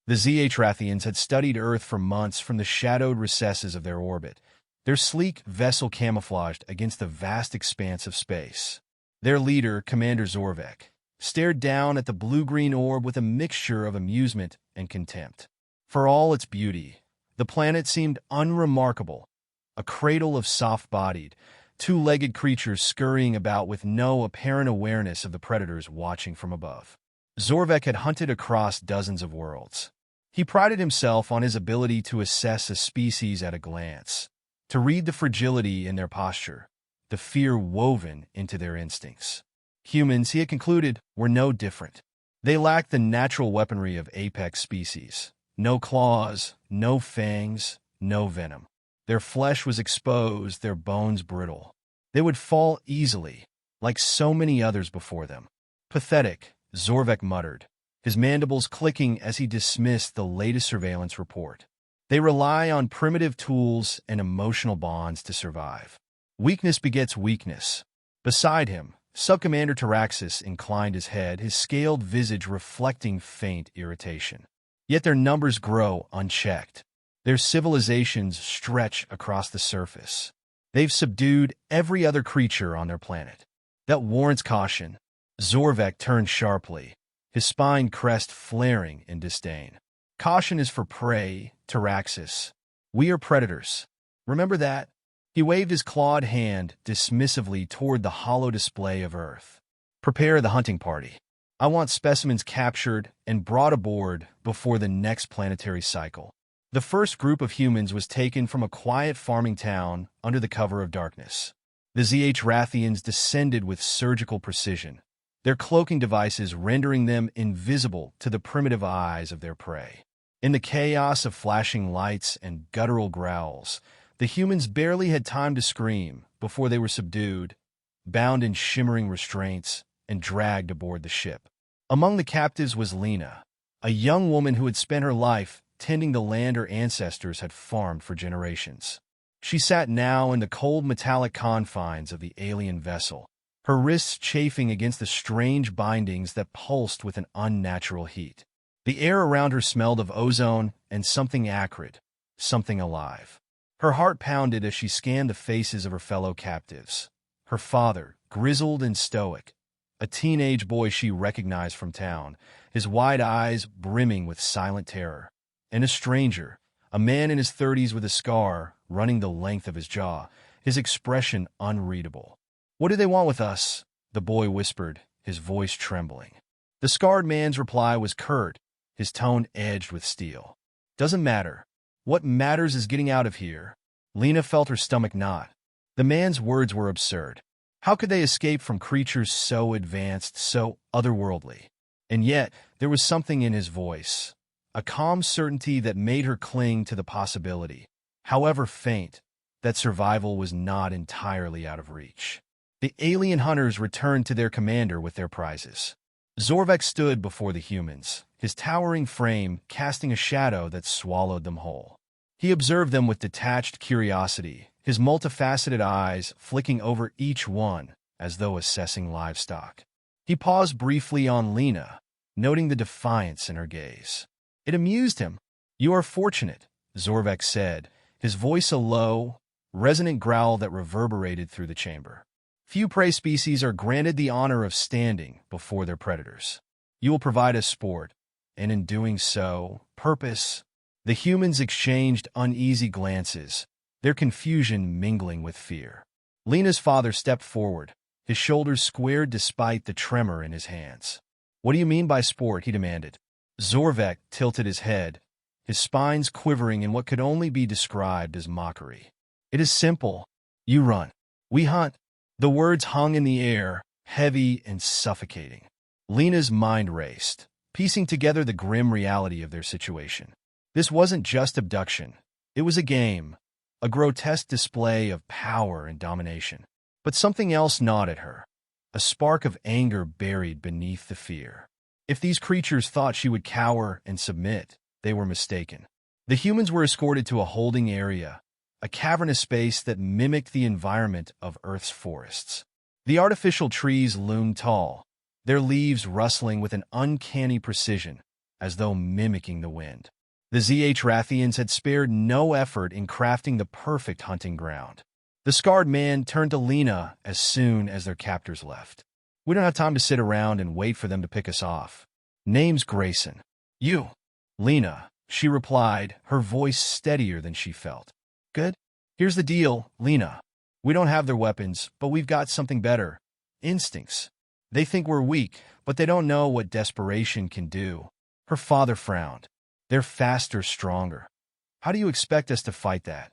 The Zhrathians had studied Earth for months from the shadowed recesses of their orbit, their sleek vessel camouflaged against the vast expanse of space. Their leader, Commander Zorvek, stared down at the blue-green orb with a mixture of amusement and contempt. For all its beauty, the planet seemed unremarkable, a cradle of soft-bodied, two-legged creatures scurrying about with no apparent awareness of the predators watching from above. Zorvek had hunted across dozens of worlds. He prided himself on his ability to assess a species at a glance, to read the fragility in their posture, the fear woven into their instincts. Humans, he had concluded, were no different. They lacked the natural weaponry of apex species. No claws, no fangs, no venom. Their flesh was exposed, their bones brittle. They would fall easily, like so many others before them. Pathetic, Zorvek muttered, his mandibles clicking as he dismissed the latest surveillance report. They rely on primitive tools and emotional bonds to survive. Weakness begets weakness. Beside him, Subcommander Taraxis inclined his head, his scaled visage reflecting faint irritation. Yet their numbers grow unchecked. Their civilizations stretch across the surface. They've subdued every other creature on their planet. That warrants caution. Zorvek turned sharply, his spine crest flaring in disdain. Caution is for prey, Taraxis. We are predators. Remember that? He waved his clawed hand dismissively toward the hollow display of Earth. Prepare the hunting party. I want specimens captured and brought aboard before the next planetary cycle. The first group of humans was taken from a quiet farming town under the cover of darkness. The Zhrathians descended with surgical precision, their cloaking devices rendering them invisible to the primitive eyes of their prey. In the chaos of flashing lights and guttural growls, the humans barely had time to scream before they were subdued, bound in shimmering restraints, and dragged aboard the ship. Among the captives was Lena, a young woman who had spent her life tending the land her ancestors had farmed for generations. She sat now in the cold metallic confines of the alien vessel, her wrists chafing against the strange bindings that pulsed with an unnatural heat. The air around her smelled of ozone and something acrid, something alive. Her heart pounded as she scanned the faces of her fellow captives. Her father, grizzled and stoic, a teenage boy she recognized from town, his wide eyes brimming with silent terror. And a stranger, a man in his 30s with a scar running the length of his jaw, his expression unreadable. "What do they want with us?" the boy whispered, his voice trembling. The scarred man's reply was curt, his tone edged with steel. "Doesn't matter. What matters is getting out of here." Lena felt her stomach knot. The man's words were absurd. How could they escape from creatures so advanced, so otherworldly? And yet, there was something in his voice, a calm certainty that made her cling to the possibility, however faint, that survival was not entirely out of reach. The alien hunters returned to their commander with their prizes. Zorvek stood before the humans, his towering frame casting a shadow that swallowed them whole. He observed them with detached curiosity, his multifaceted eyes flicking over each one as though assessing livestock. He paused briefly on Lena, noting the defiance in her gaze. It amused him. "You are fortunate," Zorvek said, his voice a low, resonant growl that reverberated through the chamber. "Few prey species are granted the honor of standing before their predators. You will provide us sport, and in doing so, purpose." The humans exchanged uneasy glances, their confusion mingling with fear. Lena's father stepped forward, his shoulders squared despite the tremor in his hands. "What do you mean by sport?" he demanded. Zorvek tilted his head, his spines quivering in what could only be described as mockery. "It is simple. You run. We hunt." The words hung in the air, heavy and suffocating. Lena's mind raced, piecing together the grim reality of their situation. This wasn't just abduction. It was a game, a grotesque display of power and domination. But something else gnawed at her, a spark of anger buried beneath the fear. If these creatures thought she would cower and submit, they were mistaken. The humans were escorted to a holding area, a cavernous space that mimicked the environment of Earth's forests. The artificial trees loomed tall, their leaves rustling with an uncanny precision, as though mimicking the wind. The Rathians had spared no effort in crafting the perfect hunting ground. The scarred man turned to Lena as soon as their captors left. "We don't have time to sit around and wait for them to pick us off. Name's Grayson." "You." "Lena," she replied, her voice steadier than she felt. "Good. Here's the deal, Lena. We don't have their weapons, but we've got something better. Instincts. They think we're weak, but they don't know what desperation can do." Her father frowned. "They're faster, stronger. How do you expect us to fight that?"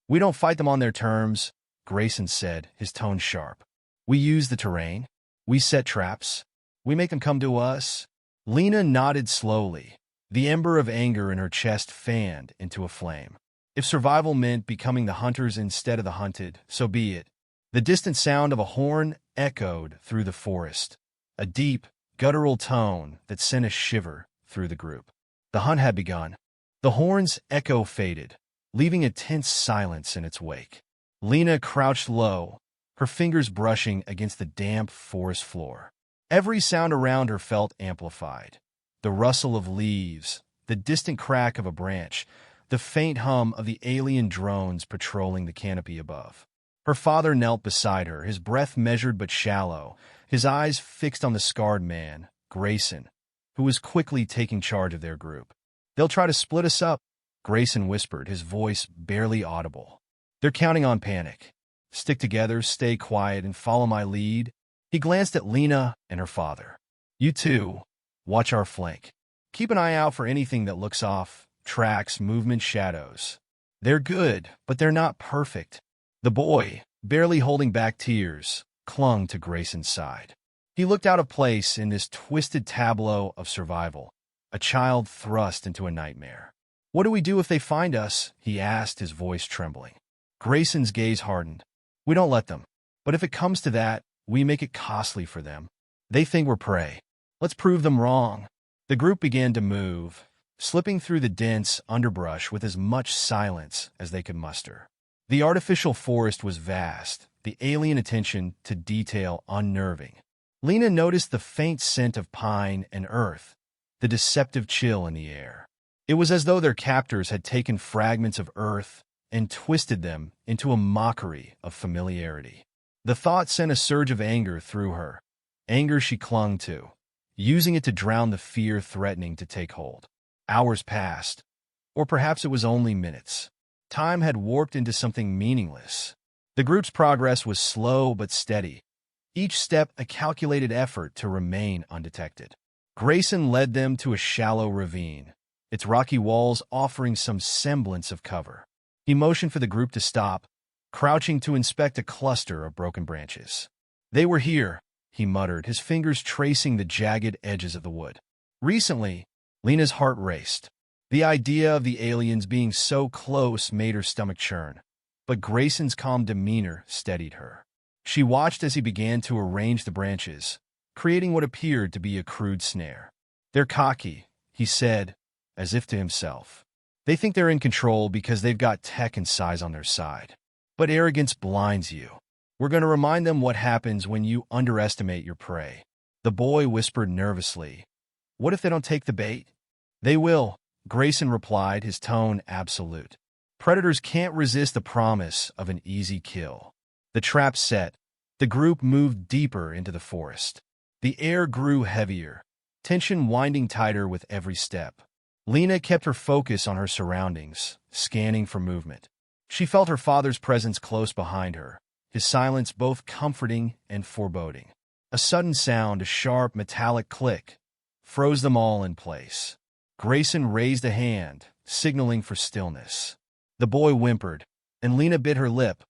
"We don't fight them on their terms," Grayson said, his tone sharp. "We use the terrain. We set traps. We make them come to us." Lena nodded slowly. The ember of anger in her chest fanned into a flame. If survival meant becoming the hunters instead of the hunted, so be it. The distant sound of a horn echoed through the forest, a deep, guttural tone that sent a shiver through the group. The hunt had begun. The horn's echo faded, leaving a tense silence in its wake. Lena crouched low, her fingers brushing against the damp forest floor. Every sound around her felt amplified. The rustle of leaves, the distant crack of a branch, the faint hum of the alien drones patrolling the canopy above. Her father knelt beside her, his breath measured but shallow, his eyes fixed on the scarred man, Grayson, who was quickly taking charge of their group. "They'll try to split us up," Grayson whispered, his voice barely audible. "They're counting on panic. Stick together, stay quiet, and follow my lead." He glanced at Lena and her father. "You two, watch our flank. Keep an eye out for anything that looks off, tracks, movement, shadows. They're good, but they're not perfect." The boy, barely holding back tears, clung to Grayson's side. He looked out of place in this twisted tableau of survival, a child thrust into a nightmare. "What do we do if they find us?" he asked, his voice trembling. Grayson's gaze hardened. "We don't let them. But if it comes to that, we make it costly for them. They think we're prey. Let's prove them wrong." The group began to move, slipping through the dense underbrush with as much silence as they could muster. The artificial forest was vast, the alien attention to detail unnerving. Lena noticed the faint scent of pine and earth, the deceptive chill in the air. It was as though their captors had taken fragments of earth and twisted them into a mockery of familiarity. The thought sent a surge of anger through her, anger she clung to, using it to drown the fear threatening to take hold. Hours passed, or perhaps it was only minutes. Time had warped into something meaningless. The group's progress was slow but steady, each step a calculated effort to remain undetected. Grayson led them to a shallow ravine, its rocky walls offering some semblance of cover. He motioned for the group to stop, crouching to inspect a cluster of broken branches. "They were here," he muttered, his fingers tracing the jagged edges of the wood. Recently, Lena's heart raced. The idea of the aliens being so close made her stomach churn, but Grayson's calm demeanor steadied her. She watched as he began to arrange the branches, creating what appeared to be a crude snare. "They're cocky," he said, as if to himself. "They think they're in control because they've got tech and size on their side. But arrogance blinds you. We're going to remind them what happens when you underestimate your prey." The boy whispered nervously, "What if they don't take the bait?" "They will," Grayson replied, his tone absolute. "Predators can't resist the promise of an easy kill." The trap set, the group moved deeper into the forest. The air grew heavier, tension winding tighter with every step. Lena kept her focus on her surroundings, scanning for movement. She felt her father's presence close behind her, his silence both comforting and foreboding. A sudden sound, a sharp, metallic click, froze them all in place. Grayson raised a hand, signaling for stillness. The boy whimpered, and Lena bit her lip,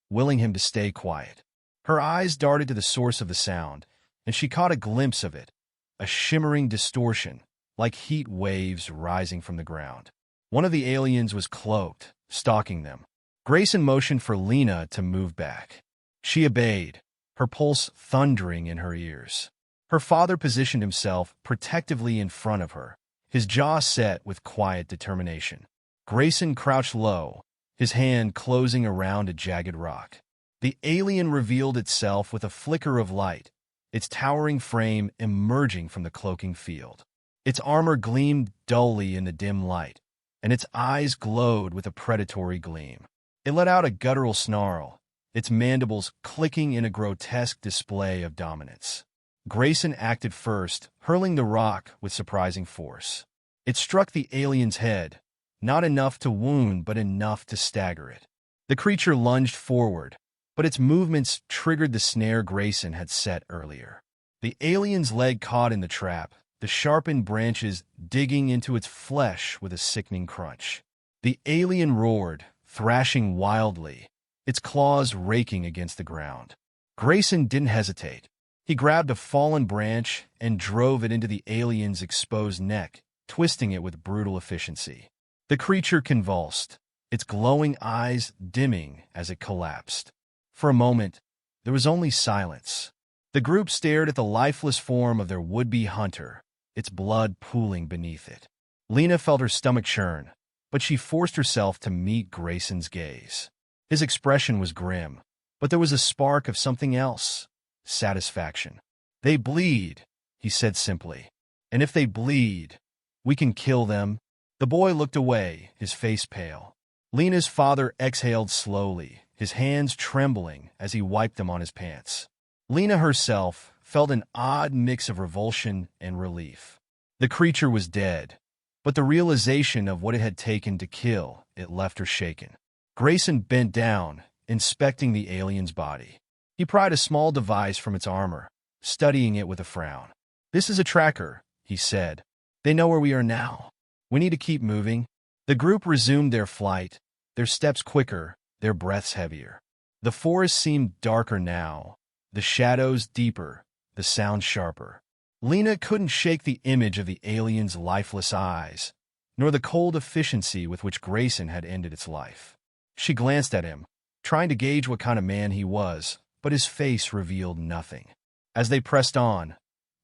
willing him to stay quiet. Her eyes darted to the source of the sound, and she caught a glimpse of it, a shimmering distortion, like heat waves rising from the ground. One of the aliens was cloaked, stalking them. Grayson motioned for Lena to move back. She obeyed, her pulse thundering in her ears. Her father positioned himself protectively in front of her, his jaw set with quiet determination. Grayson crouched low, his hand closing around a jagged rock. The alien revealed itself with a flicker of light, its towering frame emerging from the cloaking field. Its armor gleamed dully in the dim light, and its eyes glowed with a predatory gleam. It let out a guttural snarl, its mandibles clicking in a grotesque display of dominance. Grayson acted first, hurling the rock with surprising force. It struck the alien's head, not enough to wound but enough to stagger it. The creature lunged forward, but its movements triggered the snare Grayson had set earlier. The alien's leg caught in the trap, the sharpened branches digging into its flesh with a sickening crunch. The alien roared, thrashing wildly, its claws raking against the ground. Grayson didn't hesitate. He grabbed a fallen branch and drove it into the alien's exposed neck, twisting it with brutal efficiency. The creature convulsed, its glowing eyes dimming as it collapsed. For a moment, there was only silence. The group stared at the lifeless form of their would-be hunter, its blood pooling beneath it. Lena felt her stomach churn, but she forced herself to meet Grayson's gaze. His expression was grim, but there was a spark of something else: satisfaction. "They bleed," he said simply. "And if they bleed, we can kill them." The boy looked away, his face pale. Lena's father exhaled slowly, his hands trembling as he wiped them on his pants. Lena herself felt an odd mix of revulsion and relief. The creature was dead, but the realization of what it had taken to kill it left her shaken. Grayson bent down, inspecting the alien's body. He pried a small device from its armor, studying it with a frown. "This is a tracker," he said. "They know where we are now. We need to keep moving." The group resumed their flight, their steps quicker, their breaths heavier. The forest seemed darker now, the shadows deeper, the sound sharper. Lena couldn't shake the image of the alien's lifeless eyes, nor the cold efficiency with which Grayson had ended its life. She glanced at him, trying to gauge what kind of man he was, but his face revealed nothing. As they pressed on,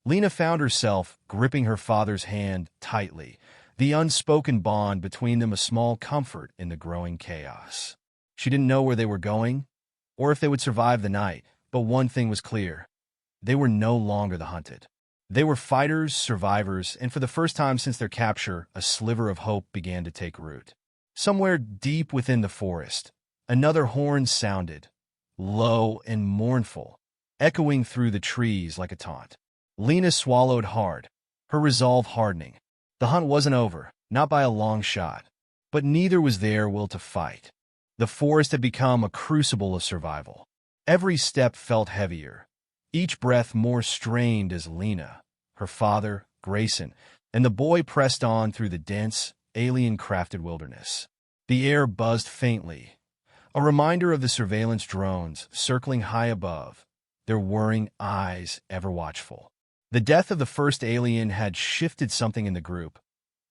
Lena found herself gripping her father's hand tightly, the unspoken bond between them a small comfort in the growing chaos. She didn't know where they were going, or if they would survive the night, but one thing was clear: they were no longer the hunted. They were fighters, survivors, and for the first time since their capture, a sliver of hope began to take root. Somewhere deep within the forest, another horn sounded, low and mournful, echoing through the trees like a taunt. Lena swallowed hard, her resolve hardening. The hunt wasn't over, not by a long shot, but neither was their will to fight. The forest had become a crucible of survival. Every step felt heavier, each breath more strained as Lena, her father, Grayson, and the boy pressed on through the dense, alien-crafted wilderness. The air buzzed faintly, a reminder of the surveillance drones circling high above, their whirring eyes ever watchful. The death of the first alien had shifted something in the group,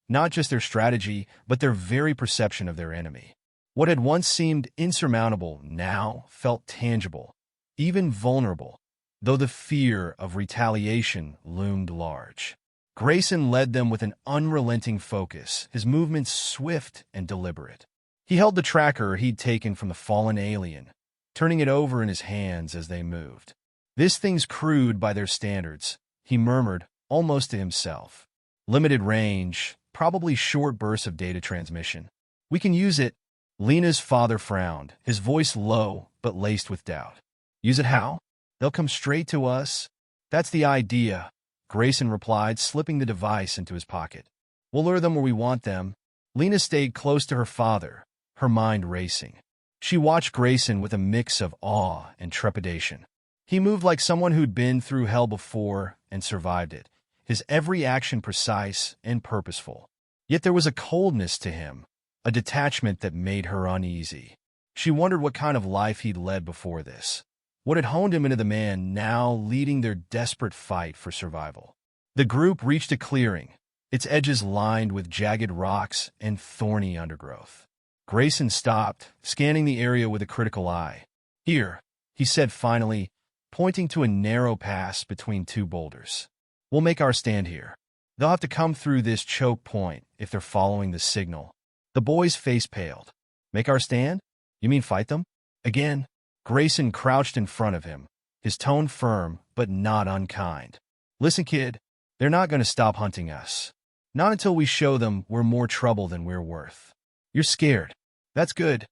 not just their strategy, but their very perception of their enemy. What had once seemed insurmountable now felt tangible, even vulnerable, though the fear of retaliation loomed large. Grayson led them with an unrelenting focus, his movements swift and deliberate. He held the tracker he'd taken from the fallen alien, turning it over in his hands as they moved. "This thing's crude by their standards," he murmured, almost to himself. "Limited range, probably short bursts of data transmission. We can use it." Lena's father frowned, his voice low but laced with doubt. "Use it how? They'll come straight to us." "That's the idea," Grayson replied, slipping the device into his pocket. "We'll lure them where we want them." Lena stayed close to her father, her mind racing. She watched Grayson with a mix of awe and trepidation. He moved like someone who'd been through hell before and survived it, his every action precise and purposeful. Yet there was a coldness to him, a detachment that made her uneasy. She wondered what kind of life he'd led before this, what had honed him into the man now leading their desperate fight for survival. The group reached a clearing, its edges lined with jagged rocks and thorny undergrowth. Grayson stopped, scanning the area with a critical eye. "Here," he said finally, pointing to a narrow pass between two boulders. "We'll make our stand here. They'll have to come through this choke point if they're following the signal." The boy's face paled. "Make our stand? You mean fight them?" Again, Grayson crouched in front of him, his tone firm but not unkind. "Listen, kid, they're not going to stop hunting us. Not until we show them we're more trouble than we're worth. You're scared. That's good.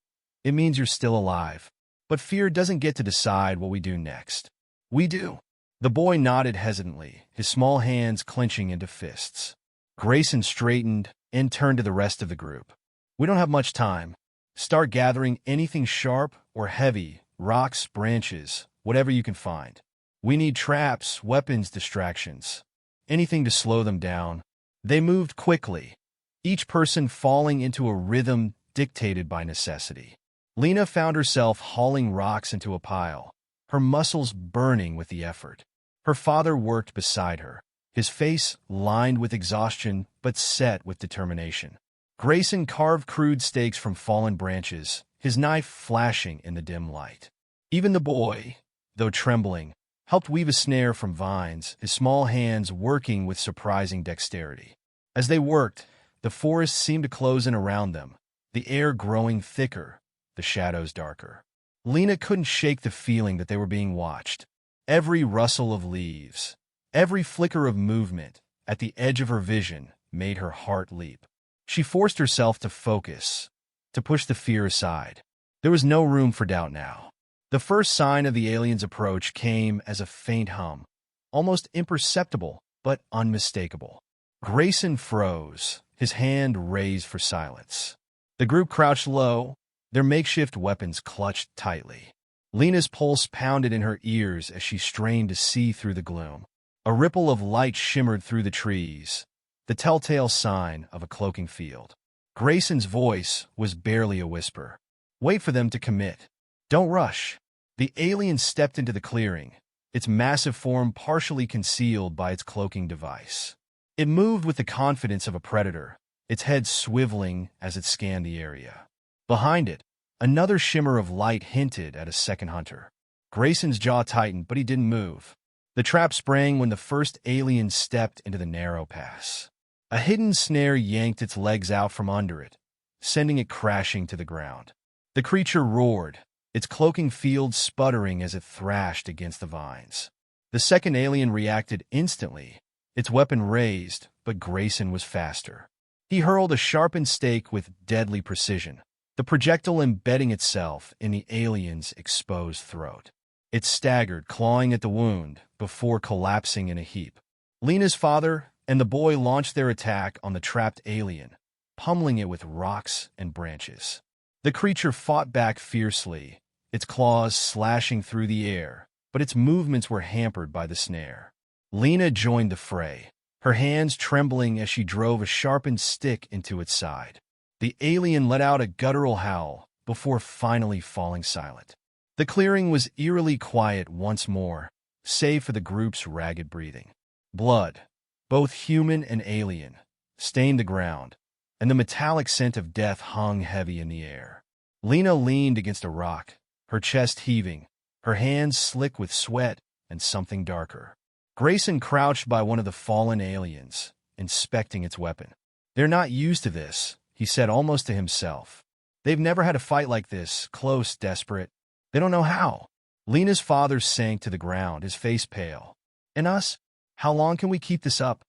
It means you're still alive. But fear doesn't get to decide what we do next. We do. The boy nodded hesitantly, his small hands clenching into fists. Grayson straightened and turned to the rest of the group. We don't have much time. Start gathering anything sharp or heavy, rocks, branches, whatever you can find. We need traps, weapons, distractions. Anything to slow them down. They moved quickly, each person falling into a rhythm dictated by necessity. Lena found herself hauling rocks into a pile, her muscles burning with the effort. Her father worked beside her, his face lined with exhaustion but set with determination. Grayson carved crude stakes from fallen branches, his knife flashing in the dim light. Even the boy, though trembling, helped weave a snare from vines, his small hands working with surprising dexterity. As they worked, the forest seemed to close in around them, the air growing thicker, the shadows darker. Lena couldn't shake the feeling that they were being watched. Every rustle of leaves, every flicker of movement at the edge of her vision made her heart leap. She forced herself to focus, to push the fear aside. There was no room for doubt now. The first sign of the alien's approach came as a faint hum, almost imperceptible but unmistakable. Grayson froze, his hand raised for silence. The group crouched low, their makeshift weapons clutched tightly. Lena's pulse pounded in her ears as she strained to see through the gloom. A ripple of light shimmered through the trees, the telltale sign of a cloaking field. Grayson's voice was barely a whisper. Wait for them to commit. Don't rush. The alien stepped into the clearing, its massive form partially concealed by its cloaking device. It moved with the confidence of a predator, its head swiveling as it scanned the area. Behind it, another shimmer of light hinted at a second hunter. Grayson's jaw tightened, but he didn't move. The trap sprang when the first alien stepped into the narrow pass. A hidden snare yanked its legs out from under it, sending it crashing to the ground. The creature roared, its cloaking field sputtering as it thrashed against the vines. The second alien reacted instantly, its weapon raised, but Grayson was faster. He hurled a sharpened stake with deadly precision, the projectile embedding itself in the alien's exposed throat. It staggered, clawing at the wound, before collapsing in a heap. Lena's father and the boy launched their attack on the trapped alien, pummeling it with rocks and branches. The creature fought back fiercely, its claws slashing through the air, but its movements were hampered by the snare. Lena joined the fray, her hands trembling as she drove a sharpened stick into its side. The alien let out a guttural howl before finally falling silent. The clearing was eerily quiet once more, save for the group's ragged breathing. Blood, both human and alien, stained the ground, and the metallic scent of death hung heavy in the air. Lena leaned against a rock, her chest heaving, her hands slick with sweat and something darker. Grayson crouched by one of the fallen aliens, inspecting its weapon. They're not used to this, he said almost to himself. They've never had a fight like this, close, desperate. They don't know how. Lena's father sank to the ground, his face pale. And us? How long can we keep this up?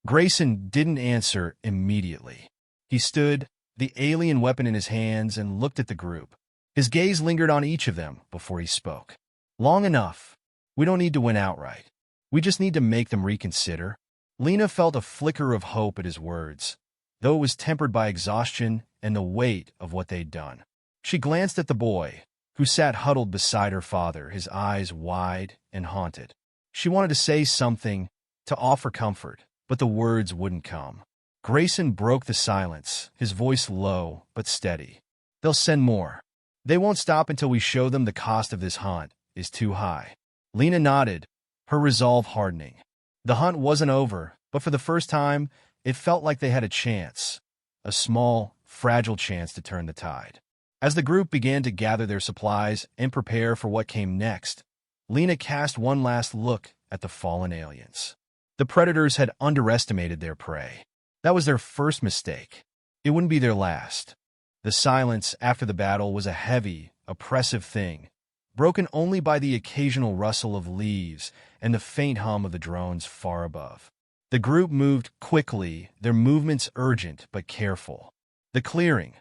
Grayson didn't answer immediately. He stood, the alien weapon in his hands, and looked at the group. His gaze lingered on each of them before he spoke. Long enough. We don't need to win outright. We just need to make them reconsider. Lena felt a flicker of hope at his words, though it was tempered by exhaustion and the weight of what they'd done. She glanced at the boy, who sat huddled beside her father, his eyes wide and haunted. She wanted to say something, to offer comfort, but the words wouldn't come. Grayson broke the silence, his voice low but steady. They'll send more. They won't stop until we show them the cost of this hunt is too high. Lena nodded, her resolve hardening. The hunt wasn't over, but for the first time, it felt like they had a chance, a small, fragile chance to turn the tide. As the group began to gather their supplies and prepare for what came next, Lena cast one last look at the fallen aliens. The predators had underestimated their prey. That was their first mistake. It wouldn't be their last. The silence after the battle was a heavy, oppressive thing, broken only by the occasional rustle of leaves and the faint hum of the drones far above. The group moved quickly, their movements urgent but careful. The clearing,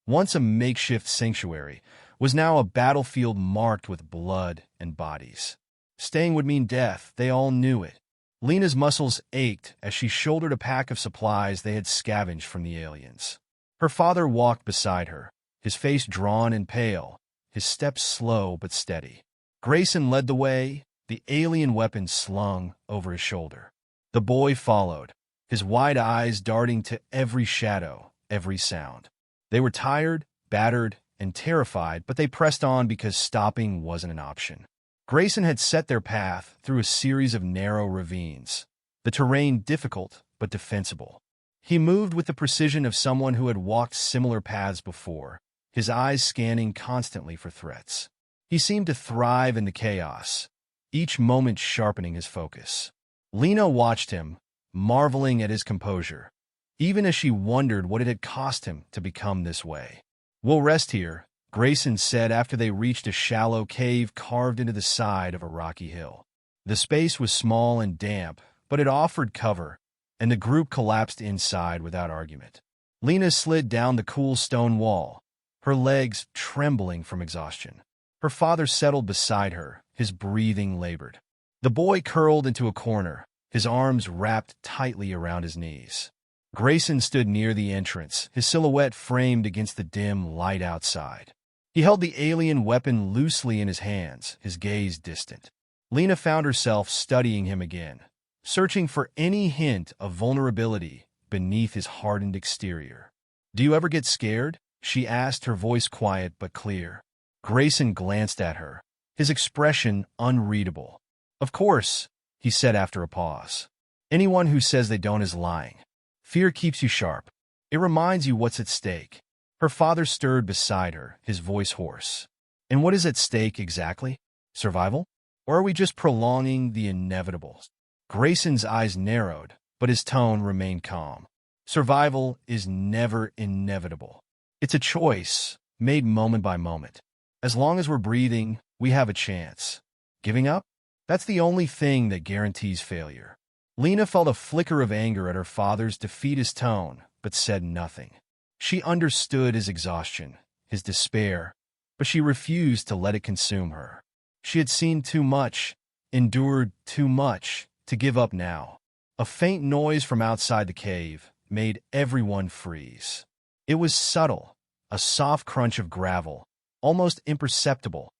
once a makeshift sanctuary, was now a battlefield marked with blood and bodies. Staying would mean death, they all knew it. Lena's muscles ached as she shouldered a pack of supplies they had scavenged from the aliens. Her father walked beside her, his face drawn and pale, his steps slow but steady. Grayson led the way, the alien weapon slung over his shoulder. The boy followed, his wide eyes darting to every shadow, every sound. They were tired, battered, and terrified, but they pressed on because stopping wasn't an option. Grayson had set their path through a series of narrow ravines, the terrain difficult but defensible. He moved with the precision of someone who had walked similar paths before, his eyes scanning constantly for threats. He seemed to thrive in the chaos, each moment sharpening his focus. Lena watched him, marveling at his composure, even as she wondered what it had cost him to become this way. "We'll rest here," Grayson said after they reached a shallow cave carved into the side of a rocky hill. The space was small and damp, but it offered cover, and the group collapsed inside without argument. Lena slid down the cool stone wall, her legs trembling from exhaustion. Her father settled beside her, his breathing labored. The boy curled into a corner, his arms wrapped tightly around his knees. Grayson stood near the entrance, his silhouette framed against the dim light outside. He held the alien weapon loosely in his hands, his gaze distant. Lena found herself studying him again, searching for any hint of vulnerability beneath his hardened exterior. "Do you ever get scared?" she asked, her voice quiet but clear. Grayson glanced at her, his expression unreadable. "Of course," he said after a pause. "Anyone who says they don't is lying. Fear keeps you sharp. It reminds you what's at stake." Her father stirred beside her, his voice hoarse. "And what is at stake exactly? Survival? Or are we just prolonging the inevitable?" Grayson's eyes narrowed, but his tone remained calm. "Survival is never inevitable. It's a choice, made moment by moment. As long as we're breathing, we have a chance. Giving up? That's the only thing that guarantees failure." Lena felt a flicker of anger at her father's defeatist tone, but said nothing. She understood his exhaustion, his despair, but she refused to let it consume her. She had seen too much, endured too much, to give up now. A faint noise from outside the cave made everyone freeze. It was subtle, a soft crunch of gravel, almost imperceptible,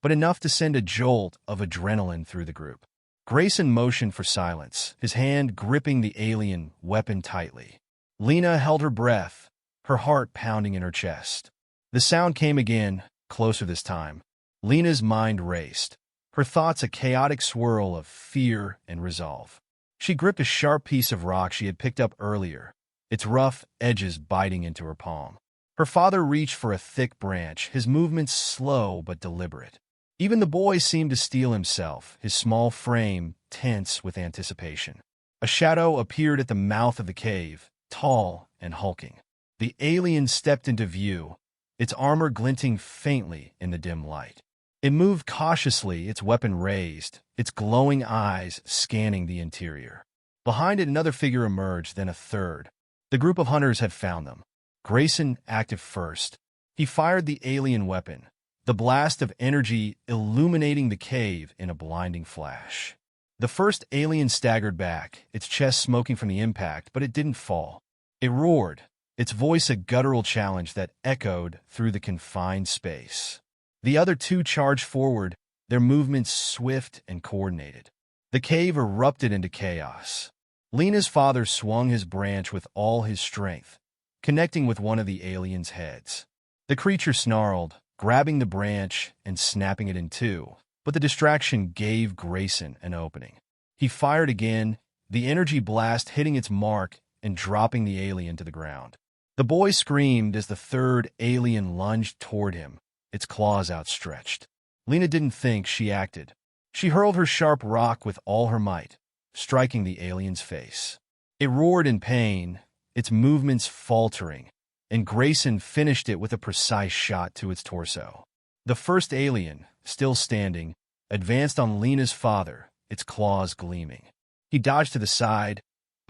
but enough to send a jolt of adrenaline through the group. Grayson motioned for silence, his hand gripping the alien weapon tightly. Lena held her breath, her heart pounding in her chest. The sound came again, closer this time. Lena's mind raced, her thoughts a chaotic swirl of fear and resolve. She gripped a sharp piece of rock she had picked up earlier, its rough edges biting into her palm. Her father reached for a thick branch, his movements slow but deliberate. Even the boy seemed to steel himself, his small frame tense with anticipation. A shadow appeared at the mouth of the cave, tall and hulking. The alien stepped into view, its armor glinting faintly in the dim light. It moved cautiously, its weapon raised, its glowing eyes scanning the interior. Behind it, another figure emerged, then a third. The group of hunters had found them. Grayson acted first. He fired the alien weapon, the blast of energy illuminating the cave in a blinding flash. The first alien staggered back, its chest smoking from the impact, but it didn't fall. It roared, its voice a guttural challenge that echoed through the confined space. The other two charged forward, their movements swift and coordinated. The cave erupted into chaos. Lena's father swung his branch with all his strength, connecting with one of the aliens' heads. The creature snarled, grabbing the branch and snapping it in two, but the distraction gave Grayson an opening. He fired again, the energy blast hitting its mark and dropping the alien to the ground. The boy screamed as the third alien lunged toward him, its claws outstretched. Lena didn't think, she acted. She hurled her sharp rock with all her might, striking the alien's face. It roared in pain, its movements faltering, and Grayson finished it with a precise shot to its torso. The first alien, still standing, advanced on Lena's father, its claws gleaming. He dodged to the side,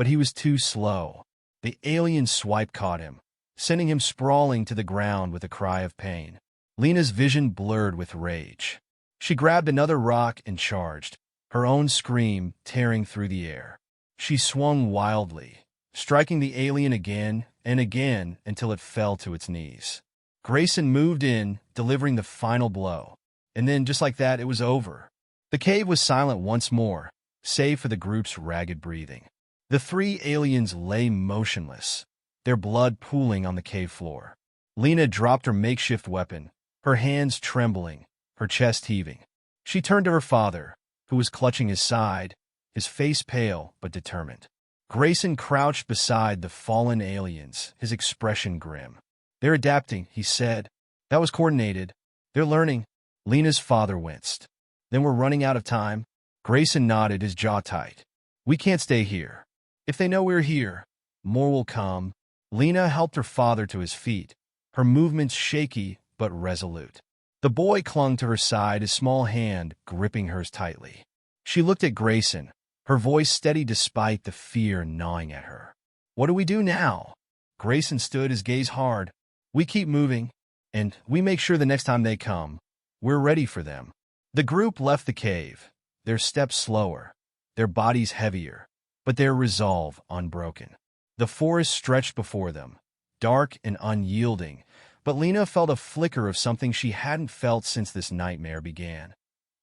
but he was too slow. The alien swipe caught him, sending him sprawling to the ground with a cry of pain. Lena's vision blurred with rage. She grabbed another rock and charged, her own scream tearing through the air. She swung wildly, striking the alien again and again until it fell to its knees. Grayson moved in, delivering the final blow. And then, just like that, it was over. The cave was silent once more, save for the group's ragged breathing. The three aliens lay motionless, their blood pooling on the cave floor. Lena dropped her makeshift weapon, her hands trembling, her chest heaving. She turned to her father, who was clutching his side, his face pale but determined. Grayson crouched beside the fallen aliens, his expression grim. "They're adapting," he said. "That was coordinated. They're learning." Lena's father winced. "Then we're running out of time?" Grayson nodded, his jaw tight. "We can't stay here. If they know we're here, more will come." Lena helped her father to his feet, her movements shaky but resolute. The boy clung to her side, his small hand gripping hers tightly. She looked at Grayson, her voice steady despite the fear gnawing at her. "What do we do now?" Grayson stood, his gaze hard. "We keep moving, and we make sure the next time they come, we're ready for them." The group left the cave, their steps slower, their bodies heavier, but their resolve unbroken. The forest stretched before them, dark and unyielding, but Lena felt a flicker of something she hadn't felt since this nightmare began.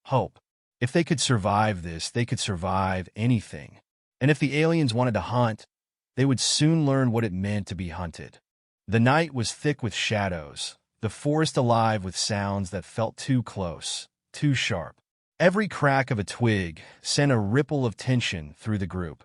Hope. If they could survive this, they could survive anything. And if the aliens wanted to hunt, they would soon learn what it meant to be hunted. The night was thick with shadows, the forest alive with sounds that felt too close, too sharp. Every crack of a twig sent a ripple of tension through the group,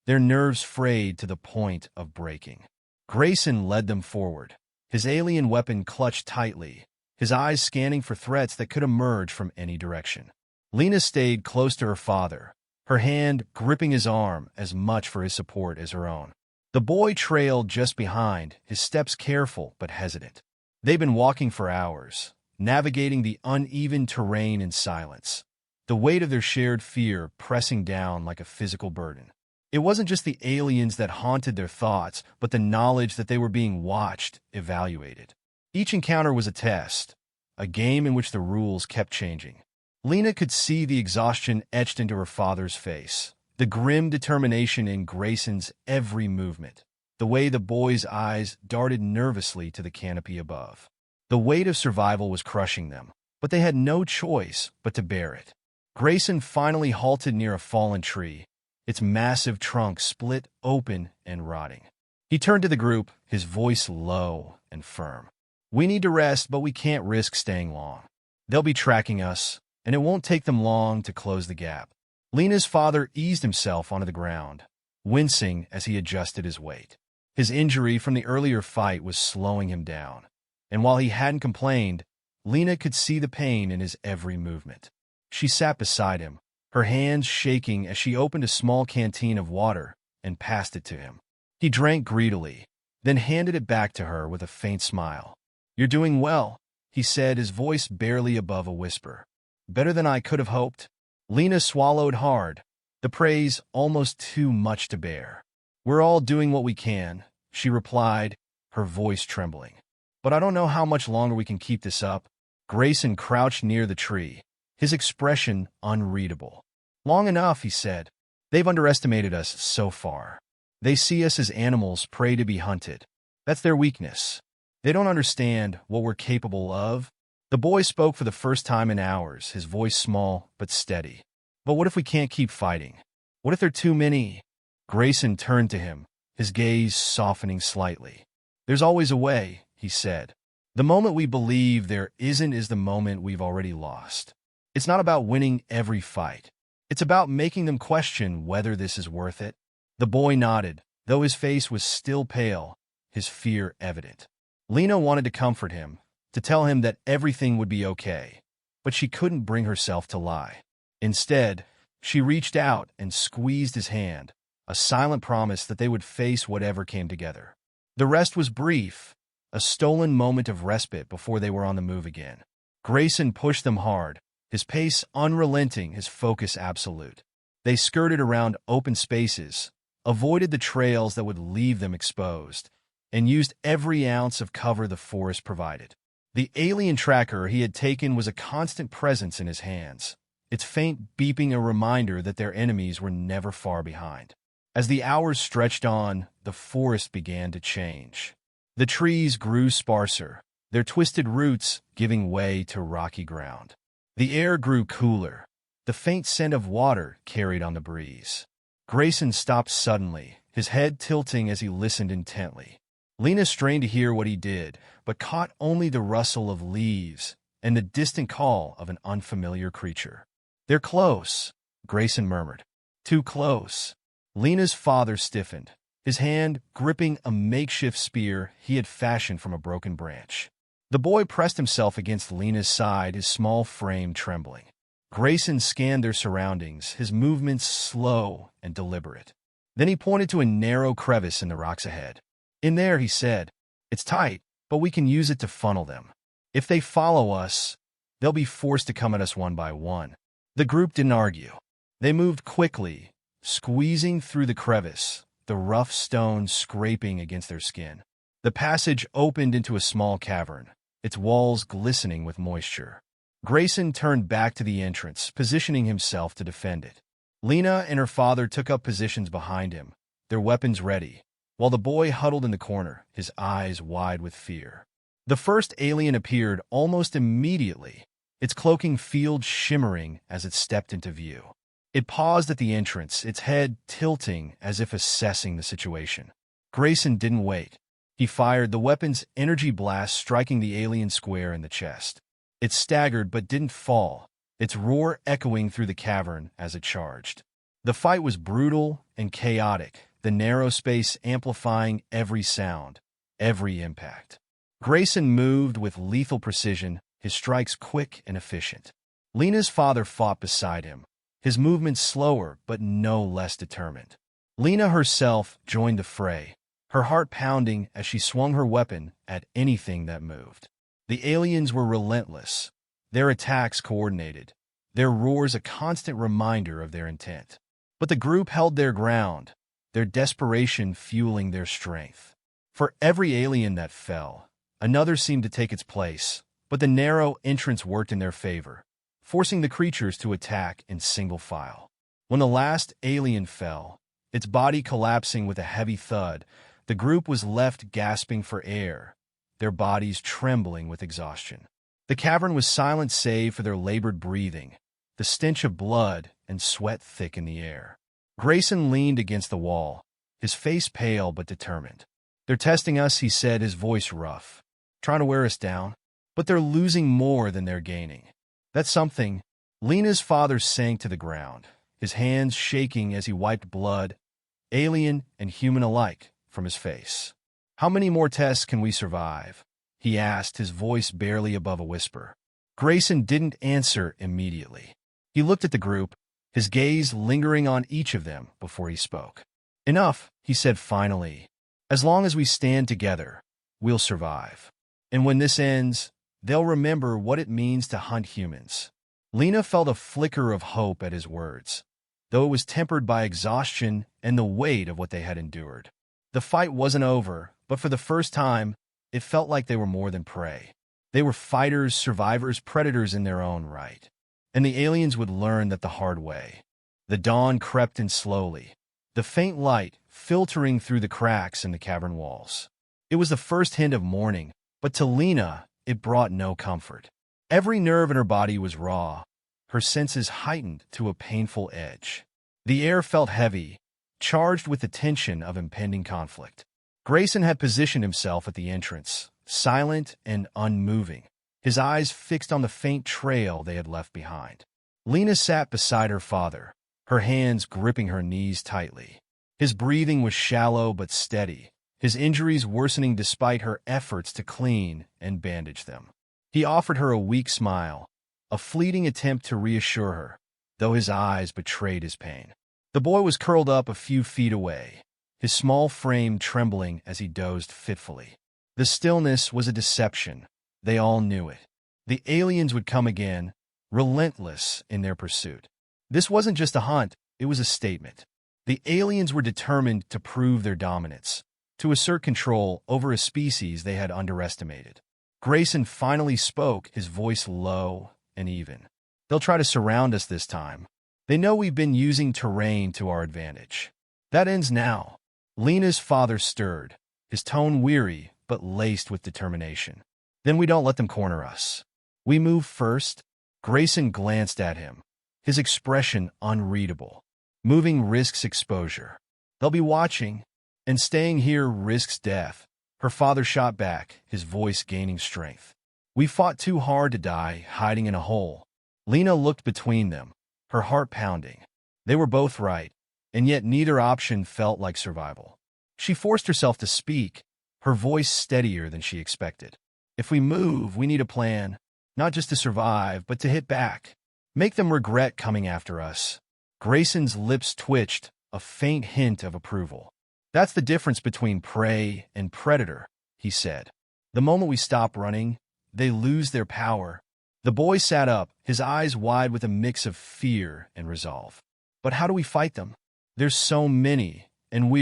their nerves frayed to the point of breaking. Grayson led them forward, his alien weapon clutched tightly, his eyes scanning for threats that could emerge from any direction. Lena stayed close to her father, her hand gripping his arm as much for his support as her own. The boy trailed just behind, his steps careful but hesitant. They'd been walking for hours, navigating the uneven terrain in silence, the weight of their shared fear pressing down like a physical burden. It wasn't just the aliens that haunted their thoughts, but the knowledge that they were being watched, evaluated. Each encounter was a test, a game in which the rules kept changing. Lena could see the exhaustion etched into her father's face, the grim determination in Grayson's every movement, the way the boy's eyes darted nervously to the canopy above. The weight of survival was crushing them, but they had no choice but to bear it. Grayson finally halted near a fallen tree, its massive trunk split open and rotting. He turned to the group, his voice low and firm. "We need to rest, but we can't risk staying long. They'll be tracking us, and it won't take them long to close the gap." Lena's father eased himself onto the ground, wincing as he adjusted his weight. His injury from the earlier fight was slowing him down, and while he hadn't complained, Lena could see the pain in his every movement. She sat beside him, her hands shaking as she opened a small canteen of water and passed it to him. He drank greedily, then handed it back to her with a faint smile. "You're doing well," he said, his voice barely above a whisper. "Better than I could have hoped." Lena swallowed hard, the praise almost too much to bear. "We're all doing what we can," she replied, her voice trembling. "But I don't know how much longer we can keep this up." Grayson crouched near the tree, his expression unreadable. "Long enough," he said. "They've underestimated us so far. They see us as animals prey to be hunted. That's their weakness. They don't understand what we're capable of." The boy spoke for the first time in hours, his voice small but steady. "But what if we can't keep fighting? What if there are too many?" Grayson turned to him, his gaze softening slightly. "There's always a way," he said. "The moment we believe there isn't is the moment we've already lost. It's not about winning every fight. It's about making them question whether this is worth it." The boy nodded, though his face was still pale, his fear evident. Lena wanted to comfort him, to tell him that everything would be okay, but she couldn't bring herself to lie. Instead, she reached out and squeezed his hand, a silent promise that they would face whatever came together. The rest was brief, a stolen moment of respite before they were on the move again. Grayson pushed them hard, his pace unrelenting, his focus absolute. They skirted around open spaces, avoided the trails that would leave them exposed, and used every ounce of cover the forest provided. The alien tracker he had taken was a constant presence in his hands, its faint beeping a reminder that their enemies were never far behind. As the hours stretched on, the forest began to change. The trees grew sparser, their twisted roots giving way to rocky ground. The air grew cooler, the faint scent of water carried on the breeze. Grayson stopped suddenly, his head tilting as he listened intently. Lena strained to hear what he did, but caught only the rustle of leaves and the distant call of an unfamiliar creature. "They're close," Grayson murmured. "Too close." Lena's father stiffened, his hand gripping a makeshift spear he had fashioned from a broken branch. The boy pressed himself against Lena's side, his small frame trembling. Grayson scanned their surroundings, his movements slow and deliberate. Then he pointed to a narrow crevice in the rocks ahead. "In there," he said, "it's tight, but we can use it to funnel them. If they follow us, they'll be forced to come at us one by one." The group didn't argue. They moved quickly, squeezing through the crevice, the rough stones scraping against their skin. The passage opened into a small cavern, its walls glistening with moisture. Grayson turned back to the entrance, positioning himself to defend it. Lena and her father took up positions behind him, their weapons ready, while the boy huddled in the corner, his eyes wide with fear. The first alien appeared almost immediately, its cloaking field shimmering as it stepped into view. It paused at the entrance, its head tilting as if assessing the situation. Grayson didn't wait. He fired, the weapon's energy blast striking the alien square in the chest. It staggered but didn't fall, its roar echoing through the cavern as it charged. The fight was brutal and chaotic, the narrow space amplifying every sound, every impact. Grayson moved with lethal precision, his strikes quick and efficient. Lena's father fought beside him, his movements slower but no less determined. Lena herself joined the fray, her heart pounding as she swung her weapon at anything that moved. The aliens were relentless, their attacks coordinated, their roars a constant reminder of their intent. But the group held their ground, their desperation fueling their strength. For every alien that fell, another seemed to take its place, but the narrow entrance worked in their favor, forcing the creatures to attack in single file. When the last alien fell, its body collapsing with a heavy thud, the group was left gasping for air, their bodies trembling with exhaustion. The cavern was silent save for their labored breathing, the stench of blood and sweat thick in the air. Grayson leaned against the wall, his face pale but determined. "They're testing us," he said, his voice rough. "Trying to wear us down. But they're losing more than they're gaining. That's something." Lena's father sank to the ground, his hands shaking as he wiped blood, alien and human alike, from his face. "How many more tests can we survive?" he asked, his voice barely above a whisper. Grayson didn't answer immediately. He looked at the group, his gaze lingering on each of them before he spoke. "Enough," he said finally. "As long as we stand together, we'll survive. And when this ends, they'll remember what it means to hunt humans." Lena felt a flicker of hope at his words, though it was tempered by exhaustion and the weight of what they had endured. The fight wasn't over, but for the first time, it felt like they were more than prey. They were fighters, survivors, predators in their own right. And the aliens would learn that the hard way. The dawn crept in slowly, the faint light filtering through the cracks in the cavern walls. It was the first hint of morning, but to Lena, it brought no comfort. Every nerve in her body was raw, her senses heightened to a painful edge. The air felt heavy, charged with the tension of impending conflict. Grayson had positioned himself at the entrance, silent and unmoving, his eyes fixed on the faint trail they had left behind. Lena sat beside her father, her hands gripping her knees tightly. His breathing was shallow but steady, his injuries worsening despite her efforts to clean and bandage them. He offered her a weak smile, a fleeting attempt to reassure her, though his eyes betrayed his pain. The boy was curled up a few feet away, his small frame trembling as he dozed fitfully. The stillness was a deception. They all knew it. The aliens would come again, relentless in their pursuit. This wasn't just a hunt, it was a statement. The aliens were determined to prove their dominance, to assert control over a species they had underestimated. Grayson finally spoke, his voice low and even. They'll try to surround us this time. They know we've been using terrain to our advantage. That ends now. Lena's father stirred, his tone weary but laced with determination. Then we don't let them corner us. We move first. Grayson glanced at him, his expression unreadable. Moving risks exposure. They'll be watching, and staying here risks death. Her father shot back, his voice gaining strength. We fought too hard to die, hiding in a hole. Lena looked between them, her heart pounding. They were both right, and yet neither option felt like survival. She forced herself to speak, her voice steadier than she expected. If we move, we need a plan, not just to survive, but to hit back. Make them regret coming after us. Grayson's lips twitched, a faint hint of approval. That's the difference between prey and predator, he said. The moment we stop running, they lose their power. The boy sat up, his eyes wide with a mix of fear and resolve. But how do we fight them? There's so many, and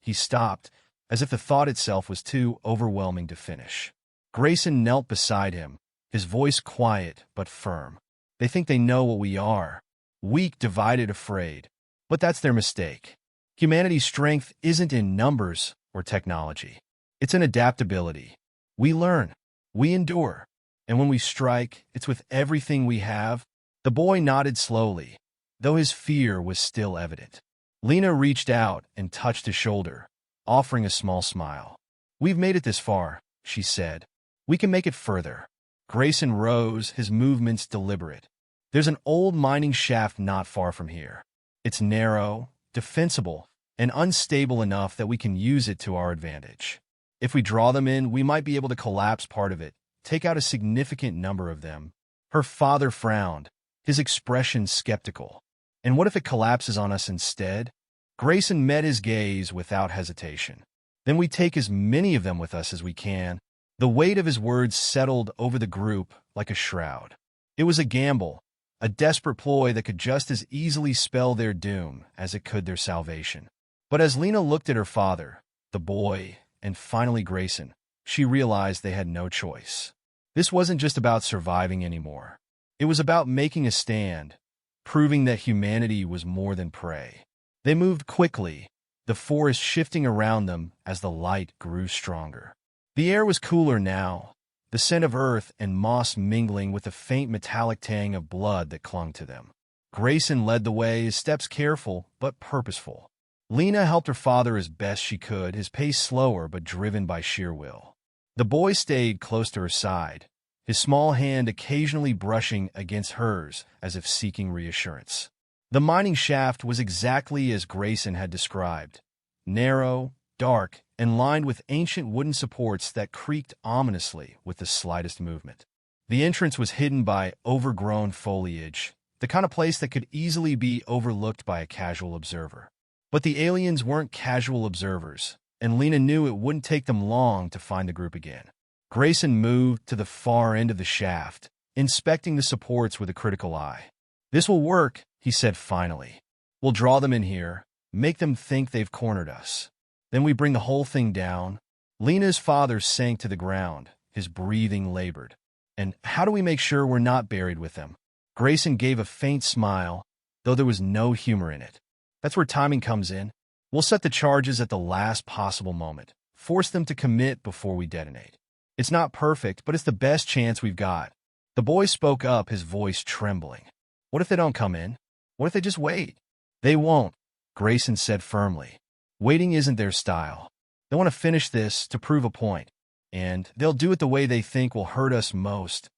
He stopped, as if the thought itself was too overwhelming to finish. Grayson knelt beside him, his voice quiet but firm. They think they know what we are. Weak, divided, afraid. But that's their mistake. Humanity's strength isn't in numbers or technology. It's in adaptability. We learn. We endure. And when we strike, it's with everything we have. The boy nodded slowly, though his fear was still evident. Lena reached out and touched his shoulder, offering a small smile. We've made it this far, she said. We can make it further. Grayson rose, his movements deliberate. There's an old mining shaft not far from here. It's narrow, defensible, and unstable enough that we can use it to our advantage. If we draw them in, we might be able to collapse part of it, take out a significant number of them. Her father frowned, his expression skeptical. And what if it collapses on us instead? Grayson met his gaze without hesitation. Then we take as many of them with us as we can. The weight of his words settled over the group like a shroud. It was a gamble, a desperate ploy that could just as easily spell their doom as it could their salvation. But as Lena looked at her father, the boy, and finally Grayson, she realized they had no choice. This wasn't just about surviving anymore. It was about making a stand, proving that humanity was more than prey. They moved quickly, the forest shifting around them as the light grew stronger. The air was cooler now, the scent of earth and moss mingling with the faint metallic tang of blood that clung to them. Grayson led the way, his steps careful but purposeful. Lena helped her father as best she could, his pace slower but driven by sheer will. The boy stayed close to her side, his small hand occasionally brushing against hers as if seeking reassurance. The mining shaft was exactly as Grayson had described, narrow, dark, and lined with ancient wooden supports that creaked ominously with the slightest movement. The entrance was hidden by overgrown foliage, the kind of place that could easily be overlooked by a casual observer. But the aliens weren't casual observers, and Lena knew it wouldn't take them long to find the group again. Grayson moved to the far end of the shaft, inspecting the supports with a critical eye. This will work, he said finally. We'll draw them in here, make them think they've cornered us. Then we bring the whole thing down. Lena's father sank to the ground, his breathing labored. And how do we make sure we're not buried with them? Grayson gave a faint smile, though there was no humor in it. That's where timing comes in. We'll set the charges at the last possible moment, force them to commit before we detonate. It's not perfect, but it's the best chance we've got. The boy spoke up, his voice trembling. What if they don't come in? What if they just wait? They won't, Grayson said firmly. Waiting isn't their style. They want to finish this to prove a point, and they'll do it the way they think will hurt us most,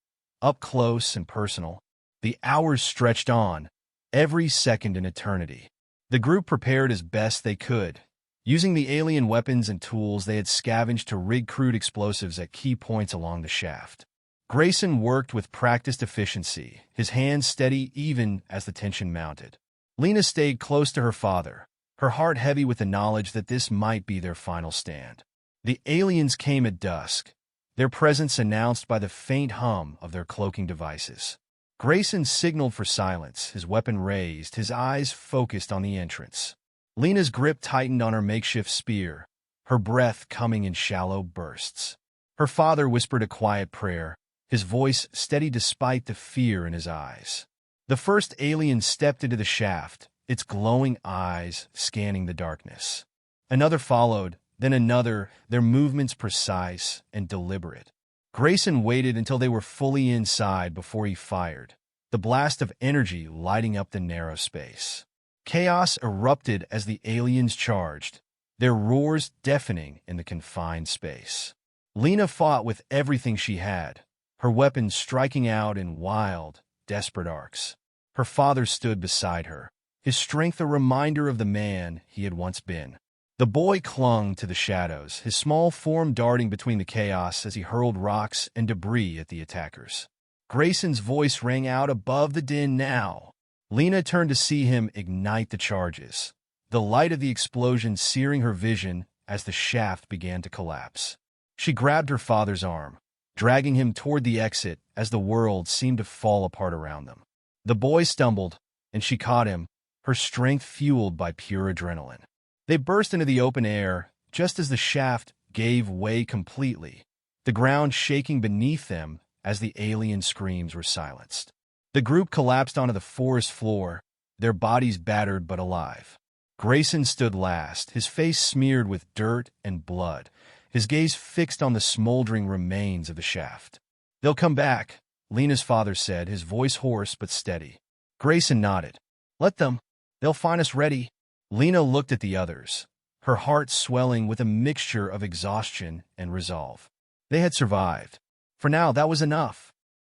up close and personal. The hours stretched on, every second an eternity. The group prepared as best they could, using the alien weapons and tools they had scavenged to rig crude explosives at key points along the shaft. Grayson worked with practiced efficiency, his hands steady even as the tension mounted. Lena stayed close to her father, her heart heavy with the knowledge that this might be their final stand. The aliens came at dusk, their presence announced by the faint hum of their cloaking devices. Grayson signaled for silence, his weapon raised, his eyes focused on the entrance. Lena's grip tightened on her makeshift spear, her breath coming in shallow bursts. Her father whispered a quiet prayer, his voice steady despite the fear in his eyes. The first alien stepped into the shaft, its glowing eyes scanning the darkness. Another followed, then another, their movements precise and deliberate. Grayson waited until they were fully inside before he fired, the blast of energy lighting up the narrow space. Chaos erupted as the aliens charged, their roars deafening in the confined space. Lena fought with everything she had, her weapons striking out in wild, desperate arcs. Her father stood beside her, his strength a reminder of the man he had once been. The boy clung to the shadows, his small form darting between the chaos as he hurled rocks and debris at the attackers. Grayson's voice rang out above the din now. Lena turned to see him ignite the charges, the light of the explosion searing her vision as the shaft began to collapse. She grabbed her father's arm, dragging him toward the exit as the world seemed to fall apart around them. The boy stumbled, and she caught him, her strength fueled by pure adrenaline. They burst into the open air just as the shaft gave way completely, the ground shaking beneath them as the alien screams were silenced. The group collapsed onto the forest floor, their bodies battered but alive. Grayson stood last, his face smeared with dirt and blood, his gaze fixed on the smoldering remains of the shaft. "They'll come back," Lena's father said, his voice hoarse but steady. Grayson nodded. "Let them. They'll find us ready." Lena looked at the others, her heart swelling with a mixture of exhaustion and resolve. They had survived. For now, that was enough.